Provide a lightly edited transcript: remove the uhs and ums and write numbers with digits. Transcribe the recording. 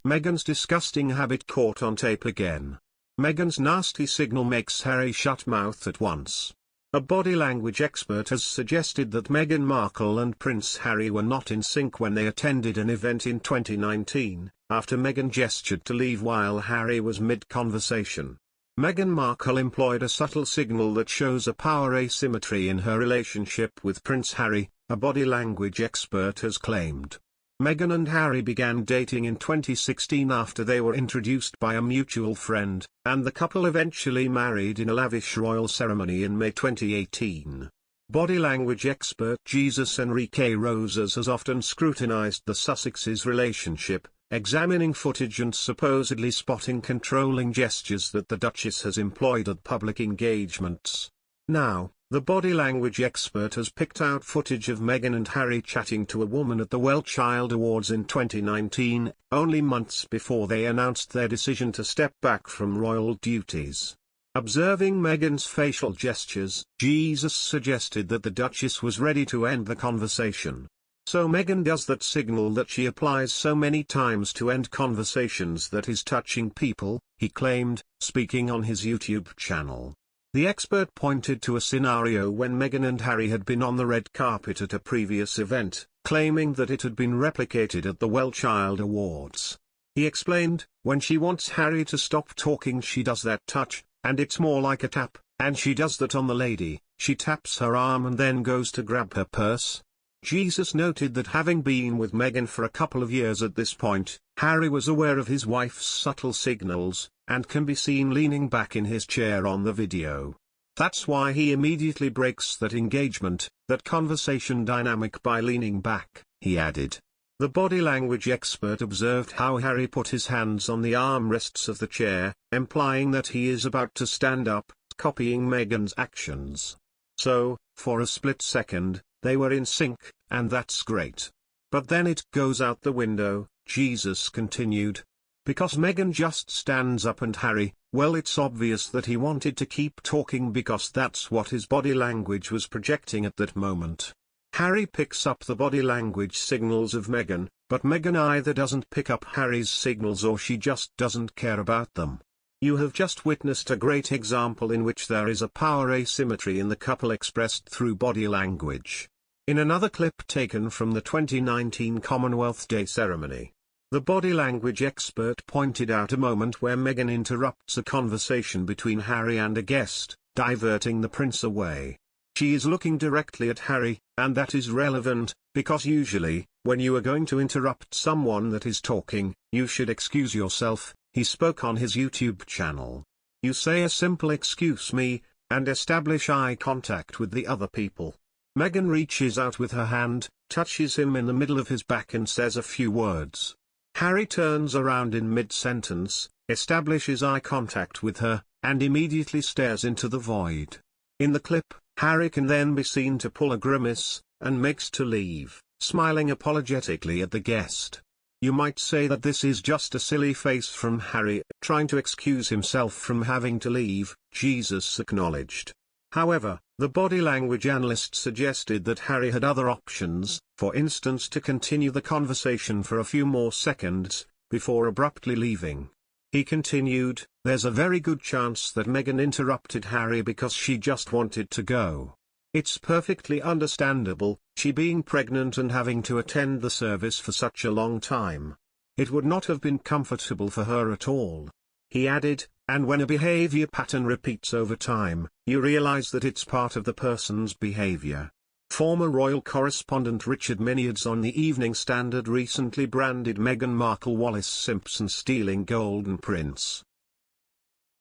Meghan's disgusting habit caught on tape again. Meghan's nasty signal makes Harry shut mouth at once. A body language expert has suggested that Meghan Markle and Prince Harry were not in sync when they attended an event in 2019, after Meghan gestured to leave while Harry was mid-conversation. Meghan Markle employed a subtle signal that shows a power asymmetry in her relationship with Prince Harry, a body language expert has claimed. Meghan and Harry began dating in 2016 after they were introduced by a mutual friend, and the couple eventually married in a lavish royal ceremony in May 2018. Body language expert Jesus Enrique Rosas has often scrutinized the Sussexes' relationship, examining footage and supposedly spotting controlling gestures that the Duchess has employed at public engagements. Now, the body language expert has picked out footage of Meghan and Harry chatting to a woman at the Well Child Awards in 2019, only months before they announced their decision to step back from royal duties. Observing Meghan's facial gestures, Jesus suggested that the Duchess was ready to end the conversation. So Meghan does that signal that she applies so many times to end conversations that is touching people, he claimed, speaking on his YouTube channel. The expert pointed to a scenario when Meghan and Harry had been on the red carpet at a previous event, claiming that it had been replicated at the Well Child Awards. He explained, when she wants Harry to stop talking she does that touch, and it's more like a tap, and she does that on the lady, she taps her arm and then goes to grab her purse. Jesus noted that having been with Meghan for a couple of years at this point, Harry was aware of his wife's subtle signals, and can be seen leaning back in his chair on the video. That's why he immediately breaks that engagement, that conversation dynamic by leaning back, he added. The body language expert observed how Harry put his hands on the armrests of the chair, implying that he is about to stand up, copying Meghan's actions. So, for a split second, they were in sync, and that's great. But then it goes out the window, Jesus continued. Because Meghan just stands up and Harry, well, it's obvious that he wanted to keep talking because that's what his body language was projecting at that moment. Harry picks up the body language signals of Meghan, but Meghan either doesn't pick up Harry's signals or she just doesn't care about them. You have just witnessed a great example in which there is a power asymmetry in the couple expressed through body language. In another clip taken from the 2019 Commonwealth Day ceremony, the body language expert pointed out a moment where Meghan interrupts a conversation between Harry and a guest, diverting the prince away. She is looking directly at Harry, and that is relevant, because usually, when you are going to interrupt someone that is talking, you should excuse yourself, he spoke on his YouTube channel. You say a simple "excuse me," and establish eye contact with the other people. Meghan reaches out with her hand, touches him in the middle of his back and says a few words. Harry turns around in mid-sentence, establishes eye contact with her, and immediately stares into the void. In the clip, Harry can then be seen to pull a grimace, and makes to leave, smiling apologetically at the guest. You might say that this is just a silly face from Harry, trying to excuse himself from having to leave, Jesus acknowledged. However, the body language analyst suggested that Harry had other options, for instance to continue the conversation for a few more seconds, before abruptly leaving. He continued, there's a very good chance that Meghan interrupted Harry because she just wanted to go. It's perfectly understandable, she being pregnant and having to attend the service for such a long time. It would not have been comfortable for her at all. He added, and when a behavior pattern repeats over time, you realize that it's part of the person's behavior. Former royal correspondent Richard Minyards on the Evening Standard recently branded Meghan Markle Wallis Simpson stealing Golden Prince.